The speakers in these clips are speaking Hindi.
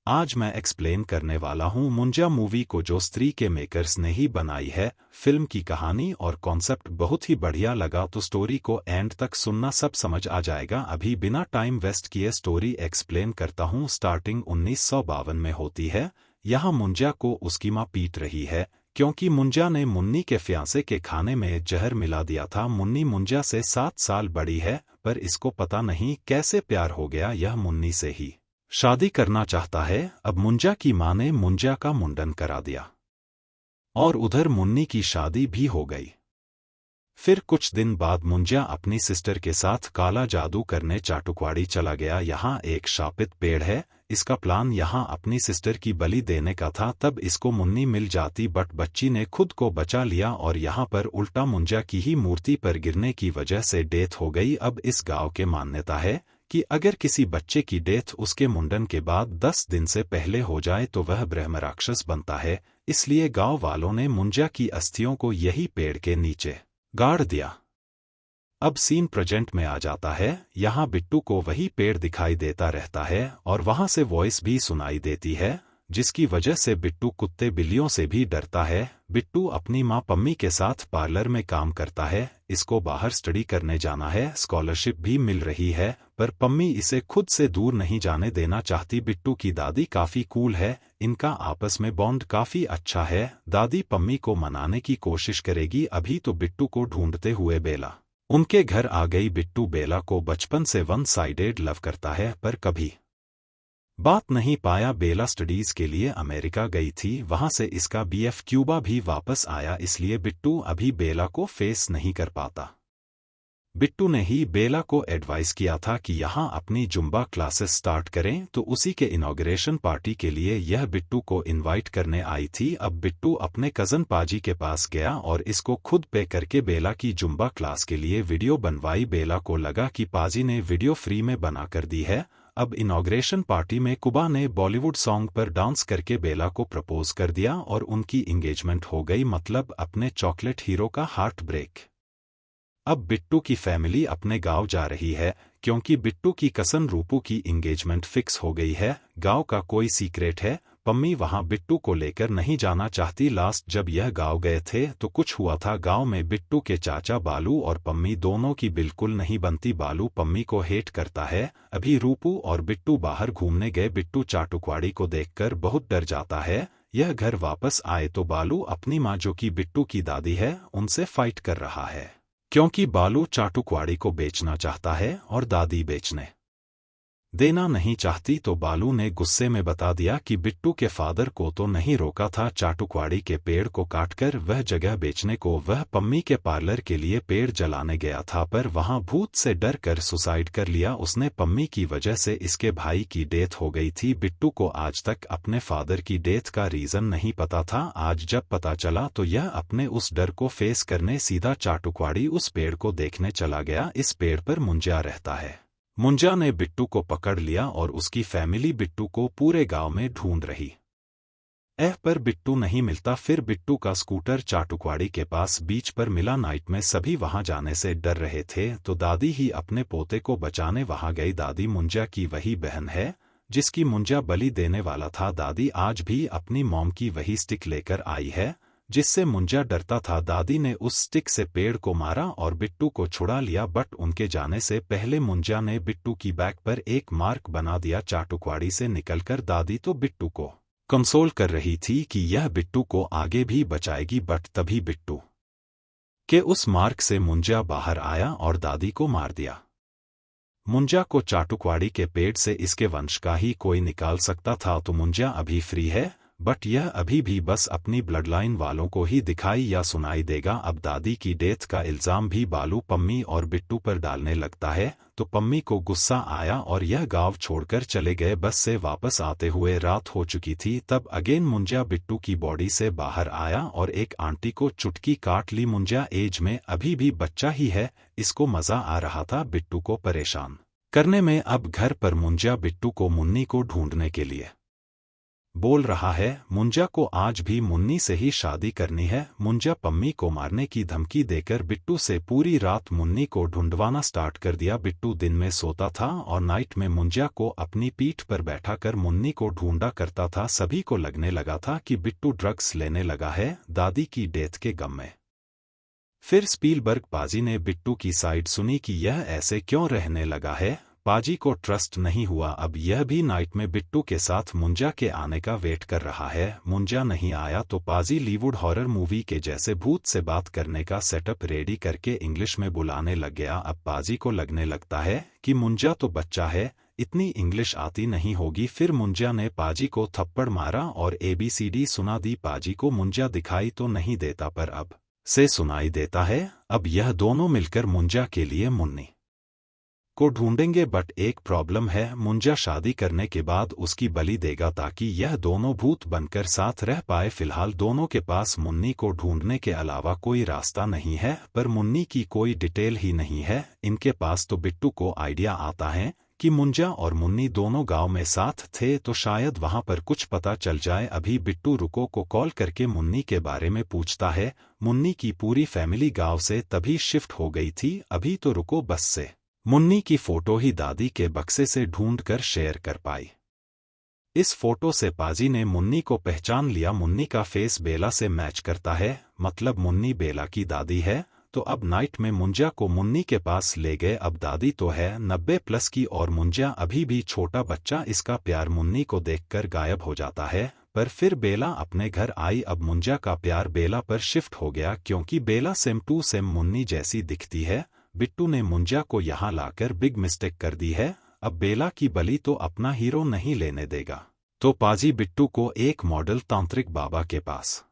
आज मैं एक्सप्लेन करने वाला हूँ मुंजा मूवी को जो स्त्री के मेकर्स ने ही बनाई है। फिल्म की कहानी और कॉन्सेप्ट बहुत ही बढ़िया लगा तो स्टोरी को एंड तक सुनना सब समझ आ जाएगा। अभी बिना टाइम वेस्ट किए स्टोरी एक्सप्लेन करता हूँ। स्टार्टिंग 1952 में होती है। यहाँ मुंजा को उसकी माँ पीट रही है क्योंकि मुंजा ने मुन्नी के फियांसे के खाने में जहर मिला दिया था। मुन्नी मुंजा से 7 साल बड़ी है पर इसको पता नहीं कैसे प्यार हो गया। यह मुन्नी से ही शादी करना चाहता है। अब मुंजा की मां ने मुंजा का मुंडन करा दिया और उधर मुन्नी की शादी भी हो गई। फिर कुछ दिन बाद मुंजा अपनी सिस्टर के साथ काला जादू करने चाटुकवाड़ी चला गया। यहाँ एक शापित पेड़ है। इसका प्लान यहाँ अपनी सिस्टर की बलि देने का था। तब इसको मुन्नी मिल जाती बट बच्ची ने खुद को बचा लिया और यहाँ पर उल्टा मुंजा की ही मूर्ति पर गिरने की वजह से डेथ हो गई। अब इस गांव के मान्यता है कि अगर किसी बच्चे की डेथ उसके मुंडन के बाद 10 दिन से पहले हो जाए तो वह ब्रह्म राक्षस बनता है। इसलिए गांव वालों ने मुंजा की अस्थियों को यही पेड़ के नीचे गाड़ दिया। अब सीन प्रेजेंट में आ जाता है। यहाँ बिट्टू को वही पेड़ दिखाई देता रहता है और वहां से वॉइस भी सुनाई देती है जिसकी वजह से बिट्टू कुत्ते बिल्लियों से भी डरता है। बिट्टू अपनी माँ पम्मी के साथ पार्लर में काम करता है। इसको बाहर स्टडी करने जाना है। स्कॉलरशिप भी मिल रही है पर पम्मी इसे खुद से दूर नहीं जाने देना चाहती। बिट्टू की दादी काफी कूल है। इनका आपस में बॉन्ड काफी अच्छा है। दादी पम्मी को मनाने की कोशिश करेगी। अभी तो बिट्टू को ढूंढते हुए बेला उनके घर आ गई। बिट्टू बेला को बचपन से वन साइडेड लव करता है पर कभी बात नहीं पाया। बेला स्टडीज के लिए अमेरिका गई थी। वहां से इसका बीएफ क्यूबा भी वापस आया। इसलिए बिट्टू अभी बेला को फेस नहीं कर पाता। बिट्टू ने ही बेला को एडवाइस किया था कि यहाँ अपनी जुम्बा क्लासेस स्टार्ट करें तो उसी के इनॉग्रेशन पार्टी के लिए यह बिट्टू को इनवाइट करने आई थी। अब बिट्टू अपने कजन पाजी के पास गया और इसको खुद पे करके बेला की जुम्बा क्लास के लिए वीडियो बनवाई। बेला को लगा कि पाजी ने वीडियो फ्री में बना कर दी है। अब इनॉग्रेशन पार्टी में कुबा ने बॉलीवुड सॉन्ग पर डांस करके बेला को प्रपोज कर दिया और उनकी एंगेजमेंट हो गई। मतलब अपने चॉकलेट हीरो का हार्ट ब्रेक। अब बिट्टू की फैमिली अपने गांव जा रही है क्योंकि बिट्टू की कसन रूपू की एंगेजमेंट फिक्स हो गई है। गांव का कोई सीक्रेट है। पम्मी वहां बिट्टू को लेकर नहीं जाना चाहती। लास्ट जब यह गांव गए थे तो कुछ हुआ था। गांव में बिट्टू के चाचा बालू और पम्मी दोनों की बिल्कुल नहीं बनती। बालू पम्मी को हेट करता है। अभी रूपू और बिट्टू बाहर घूमने गए। बिट्टू चाटुकवाड़ी को देखकर बहुत डर जाता है। यह घर वापस आए तो बालू अपनी माँ जो कि बिट्टू की दादी है उनसे फाइट कर रहा है क्योंकि बालू चाटुकवाड़ी को बेचना चाहता है और दादी बेचने देना नहीं चाहती। तो बालू ने गुस्से में बता दिया कि बिट्टू के फादर को तो नहीं रोका था चाटुकवाड़ी के पेड़ को काटकर वह जगह बेचने को। वह पम्मी के पार्लर के लिए पेड़ जलाने गया था पर वहां भूत से डर कर सुसाइड कर लिया उसने। पम्मी की वजह से इसके भाई की डेथ हो गई थी। बिट्टू को आज तक अपने फादर की डेथ का रीजन नहीं पता था। आज जब पता चला तो यह अपने उस डर को फेस करने सीधा चाटुकवाड़ी उस पेड़ को देखने चला गया। इस पेड़ पर मुंजा रहता है। मुंजा ने बिट्टू को पकड़ लिया और उसकी फैमिली बिट्टू को पूरे गांव में ढूंढ रही पर बिट्टू नहीं मिलता। फिर बिट्टू का स्कूटर चाटुकवाड़ी के पास बीच पर मिला। नाइट में सभी वहां जाने से डर रहे थे तो दादी ही अपने पोते को बचाने वहां गई। दादी मुंजा की वही बहन है जिसकी मुंजा बलि देने वाला था। दादी आज भी अपनी मॉम की वही स्टिक लेकर आई है जिससे मुंजा डरता था। दादी ने उस स्टिक से पेड़ को मारा और बिट्टू को छुड़ा लिया बट उनके जाने से पहले मुंजा ने बिट्टू की बैक पर एक मार्क बना दिया। चाटुकवाड़ी से निकलकर दादी तो बिट्टू को कंसोल कर रही थी कि यह बिट्टू को आगे भी बचाएगी बट तभी बिट्टू के उस मार्क से मुंजा बाहर आया और दादी को मार दिया। मुंजा को चाटुकवाड़ी के पेड़ से इसके वंश का ही कोई निकाल सकता था तो मुंजा अभी फ्री है बट यह अभी भी बस अपनी ब्लडलाइन वालों को ही दिखाई या सुनाई देगा। अब दादी की डेथ का इल्जाम भी बालू पम्मी और बिट्टू पर डालने लगता है तो पम्मी को गुस्सा आया और यह गांव छोड़कर चले गए। बस से वापस आते हुए रात हो चुकी थी। तब अगेन मुंजा बिट्टू की बॉडी से बाहर आया और एक आंटी को चुटकी काट ली। मुंजा एज में अभी भी बच्चा ही है। इसको मजा आ रहा था बिट्टू को परेशान करने में। अब घर पर मुंजा बिट्टू को मुन्नी को ढूंढने के लिए बोल रहा है मुंजा को आज भी मुन्नी से ही शादी करनी है। मुंजा पम्मी को मारने की धमकी देकर बिट्टू से पूरी रात मुन्नी को ढूंढवाना स्टार्ट कर दिया। बिट्टू दिन में सोता था और नाइट में मुंजा को अपनी पीठ पर बैठाकर मुन्नी को ढूंढा करता था। सभी को लगने लगा था कि बिट्टू ड्रग्स लेने लगा है दादी की डेथ के गम में। फिर स्पीलबर्ग पाजी ने बिट्टू की साइड सुनी कि यह ऐसे क्यों रहने लगा है। पाजी को ट्रस्ट नहीं हुआ। अब यह भी नाइट में बिट्टू के साथ मुंजा के आने का वेट कर रहा है। मुंजा नहीं आया तो पाजी लीवुड हॉरर मूवी के जैसे भूत से बात करने का सेटअप रेडी करके इंग्लिश में बुलाने लग गया। अब पाजी को लगने लगता है कि मुंजा तो बच्चा है, इतनी इंग्लिश आती नहीं होगी। फिर मुंजा ने पाजी को थप्पड़ मारा और ABCD सुना दी। पाजी को मुंजा दिखाई तो नहीं देता पर अब से सुनाई देता है। अब यह दोनों मिलकर मुंजा के लिए मुन्नी को ढूंढेंगे। बट एक प्रॉब्लम है, मुंजा शादी करने के बाद उसकी बलि देगा ताकि यह दोनों भूत बनकर साथ रह पाए। फिलहाल दोनों के पास मुन्नी को ढूंढने के अलावा कोई रास्ता नहीं है, पर मुन्नी की कोई डिटेल ही नहीं है इनके पास। तो बिट्टू को आइडिया आता है कि मुंजा और मुन्नी दोनों गांव में साथ थे तो शायद वहां पर कुछ पता चल जाए। अभी बिट्टू रुको को कॉल करके मुन्नी के बारे में पूछता है। मुन्नी की पूरी फैमिली गांव से तभी शिफ्ट हो गई थी। अभी तो रुको बस से मुन्नी की फोटो ही दादी के बक्से से ढूंढकर शेयर कर पाई। इस फोटो से पाजी ने मुन्नी को पहचान लिया। मुन्नी का फेस बेला से मैच करता है, मतलब मुन्नी बेला की दादी है। तो अब नाइट में मुंजा को मुन्नी के पास ले गए। अब दादी तो है 90+ की और मुंजा अभी भी छोटा बच्चा। इसका प्यार मुन्नी को देखकर गायब हो जाता है। पर फिर बेला अपने घर आई। अब मुंजा का प्यार बेला पर शिफ्ट हो गया क्योंकि बेला सेम टू सेम मुन्नी जैसी दिखती है। बिट्टू ने मुंजा को यहाँ लाकर बिग मिस्टेक कर दी है। अब बेला की बलि तो अपना हीरो नहीं लेने देगा। तो पाजी बिट्टू को एक मॉडल तांत्रिक बाबा के पास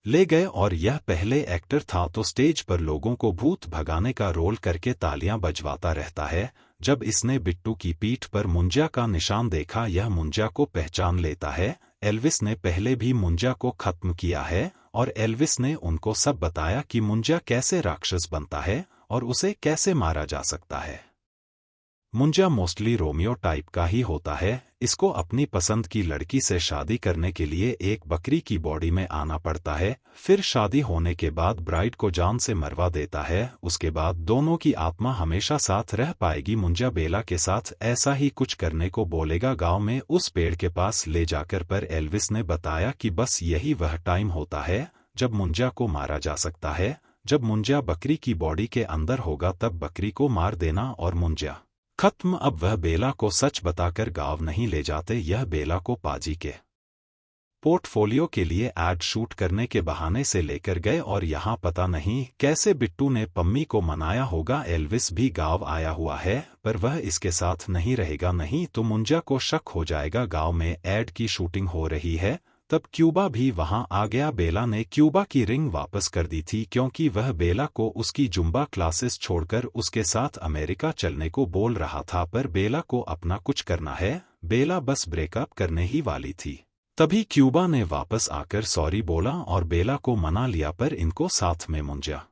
ले गए और यह पहले एक्टर था तो स्टेज पर लोगों को भूत भगाने का रोल करके तालियां बजवाता रहता है। जब इसने बिट्टू की पीठ पर मुंजा का निशान देखा, यह मुंजा को पहचान लेता है। एल्विस ने पहले भी मुंजा को खत्म किया है और एल्विस ने उनको सब बताया कि मुंजा कैसे राक्षस बनता है और उसे कैसे मारा जा सकता है। मुंजा मोस्टली रोमियो टाइप का ही होता है। इसको अपनी पसंद की लड़की से शादी करने के लिए एक बकरी की बॉडी में आना पड़ता है। फिर शादी होने के बाद ब्राइड को जान से मरवा देता है। उसके बाद दोनों की आत्मा हमेशा साथ रह पाएगी। मुंजा बेला के साथ ऐसा ही कुछ करने को बोलेगा गांव में उस पेड़ के पास ले जाकर, पर एल्विस ने बताया कि बस यही वह टाइम होता है जब मुंजा को मारा जा सकता है। जब मुंजा बकरी की बॉडी के अंदर होगा तब बकरी को मार देना और मुंजा खत्म। अब वह बेला को सच बताकर गांव नहीं ले जाते। यह बेला को पाजी के पोर्टफोलियो के लिए एड शूट करने के बहाने से लेकर गए और यहाँ पता नहीं कैसे बिट्टू ने पम्मी को मनाया होगा। एल्विस भी गांव आया हुआ है पर वह इसके साथ नहीं रहेगा, नहीं तो मुंजा को शक हो जाएगा। गांव में एड की शूटिंग हो रही है तब क्यूबा भी वहां आ गया। बेला ने क्यूबा की रिंग वापस कर दी थी क्योंकि वह बेला को उसकी जुम्बा क्लासेस छोड़कर उसके साथ अमेरिका चलने को बोल रहा था, पर बेला को अपना कुछ करना है। बेला बस ब्रेकअप करने ही वाली थी। तभी क्यूबा ने वापस आकर सॉरी बोला और बेला को मना लिया, पर इनको साथ में मुंजा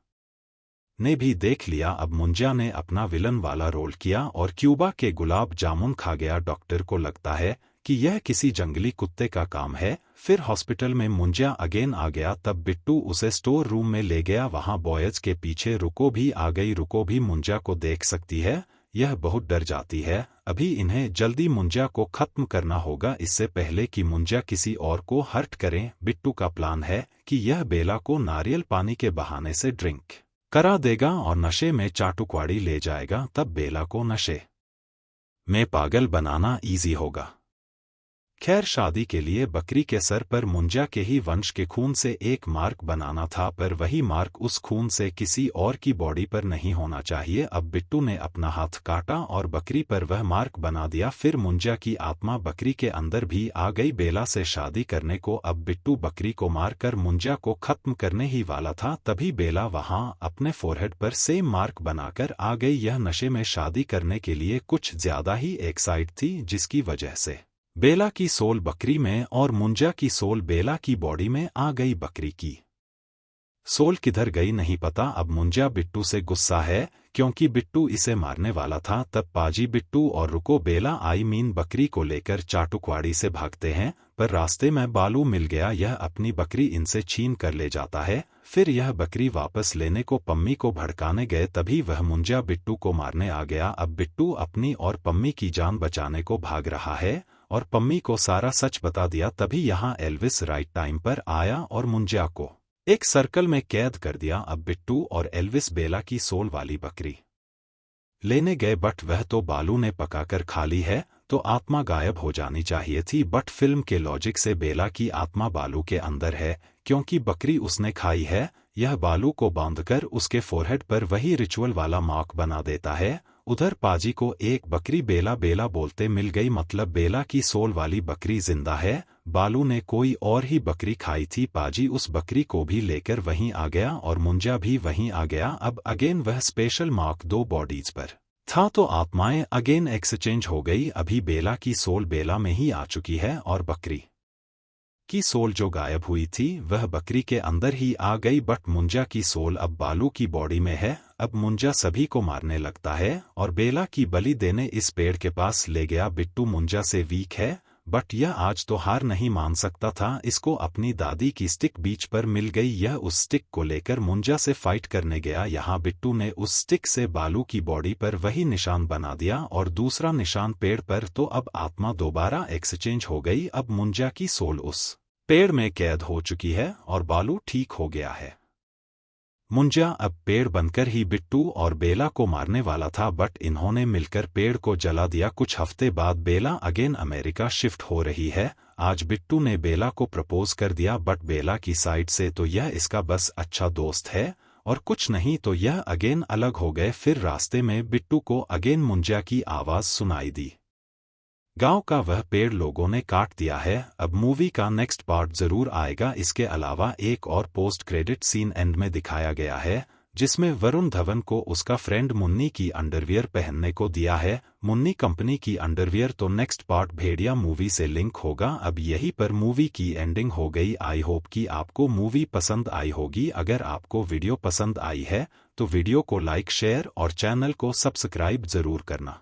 ने भी देख लिया। अब मुंजा ने अपना विलन वाला रोल किया और क्यूबा के गुलाब जामुन खा गया। डॉक्टर को लगता है कि यह किसी जंगली कुत्ते का काम है। फिर हॉस्पिटल में मुंजा अगेन आ गया। तब बिट्टू उसे स्टोर रूम में ले गया। वहां बॉयज के पीछे रुको भी आ गई। रुको भी मुंजा को देख सकती है। यह बहुत डर जाती है। अभी इन्हें जल्दी मुंजा को खत्म करना होगा इससे पहले कि मुंजा किसी और को हर्ट करें। बिट्टू का प्लान है कि यह बेला को नारियल पानी के बहाने से ड्रिंक करा देगा और नशे में चाटुकवाड़ी ले जाएगा। तब बेला को नशे में पागल बनाना इजी होगा। खैर, शादी के लिए बकरी के सर पर मुंजा के ही वंश के खून से एक मार्क बनाना था, पर वही मार्क उस खून से किसी और की बॉडी पर नहीं होना चाहिए। अब बिट्टू ने अपना हाथ काटा और बकरी पर वह मार्क बना दिया। फिर मुंजा की आत्मा बकरी के अंदर भी आ गई बेला से शादी करने को। अब बिट्टू बकरी को मारकर मुंजा को खत्म करने ही वाला था, तभी बेला वहां अपने फोरहेड पर सेम मार्क बनाकर आ गई। यह नशे में शादी करने के लिए कुछ ज्यादा ही एक्साइट थी, जिसकी वजह से बेला की सोल बकरी में और मुंजा की सोल बेला की बॉडी में आ गई। बकरी की सोल किधर गई नहीं पता। अब मुंजा बिट्टू से गुस्सा है क्योंकि बिट्टू इसे मारने वाला था। तब पाजी बिट्टू और रुको बेला बकरी को लेकर चाटुकवाड़ी से भागते हैं, पर रास्ते में बालू मिल गया। यह अपनी बकरी इनसे छीन कर ले जाता है। फिर यह बकरी वापस लेने को पम्मी को भड़काने गए, तभी वह मुंजा बिट्टू को मारने आ गया। अब बिट्टू अपनी और पम्मी की जान बचाने को भाग रहा है और पम्मी को सारा सच बता दिया। तभी यहाँ एल्विस राइट टाइम पर आया और मुंजा को एक सर्कल में कैद कर दिया। अब बिट्टू और एल्विस बेला की सोल वाली बकरी लेने गए, बट वह तो बालू ने पकाकर खा ली है, तो आत्मा गायब हो जानी चाहिए थी। बट फिल्म के लॉजिक से बेला की आत्मा बालू के अंदर है, क्योंकि बकरी उसने खाई है। यह बालू को बांधकर उसके फोरहेड पर वही रिचुअल वाला मार्क बना देता है। उधर पाजी को एक बकरी बेला बेला बोलते मिल गई, मतलब बेला की सोल वाली बकरी जिंदा है। बालू ने कोई और ही बकरी खाई थी। पाजी उस बकरी को भी लेकर वहीं आ गया और मुंजा भी वहीं आ गया। अब अगेन वह स्पेशल मार्क 2 बॉडीज पर था, तो आत्माएं अगेन एक्सचेंज हो गई। अभी बेला की सोल बेला में ही आ चुकी है और बकरी की सोल जो गायब हुई थी वह बकरी के अंदर ही आ गई। बट मुंजा की सोल अब बालू की बॉडी में है। अब मुंजा सभी को मारने लगता है और बेला की बलि देने इस पेड़ के पास ले गया। बिट्टू मुंजा से वीक है, बट यह आज तो हार नहीं मान सकता था। इसको अपनी दादी की स्टिक बीच पर मिल गई। यह उस स्टिक को लेकर मुंजा से फाइट करने गया। यहाँ बिट्टू ने उस स्टिक से बालू की बॉडी पर वही निशान बना दिया और दूसरा निशान पेड़ पर, तो अब आत्मा दोबारा एक्सचेंज हो गई। अब मुंजा की सोल उस पेड़ में कैद हो चुकी है और बालू ठीक हो गया है। मुंजा अब पेड़ बनकर ही बिट्टू और बेला को मारने वाला था, बट इन्होंने मिलकर पेड़ को जला दिया। कुछ हफ्ते बाद बेला अगेन अमेरिका शिफ्ट हो रही है। आज बिट्टू ने बेला को प्रपोज कर दिया, बट बेला की साइड से तो यह इसका बस अच्छा दोस्त है और कुछ नहीं, तो यह अगेन अलग हो गए। फिर रास्ते में बिट्टू को अगेन मुंजा की आवाज सुनाई दी। गांव का वह पेड़ लोगों ने काट दिया है। अब मूवी का नेक्स्ट पार्ट जरूर आएगा। इसके अलावा एक और पोस्ट क्रेडिट सीन एंड में दिखाया गया है, जिसमें वरुण धवन को उसका फ्रेंड मुन्नी की अंडरवियर पहनने को दिया है। मुन्नी कंपनी की अंडरवियर। तो नेक्स्ट पार्ट भेड़िया मूवी से लिंक होगा। अब यहीं पर मूवी की एंडिंग हो गई। आई होप कि आपको मूवी पसंद आई होगी। अगर आपको वीडियो पसंद आई है तो वीडियो को लाइक शेयर और चैनल को सब्सक्राइब जरूर करना।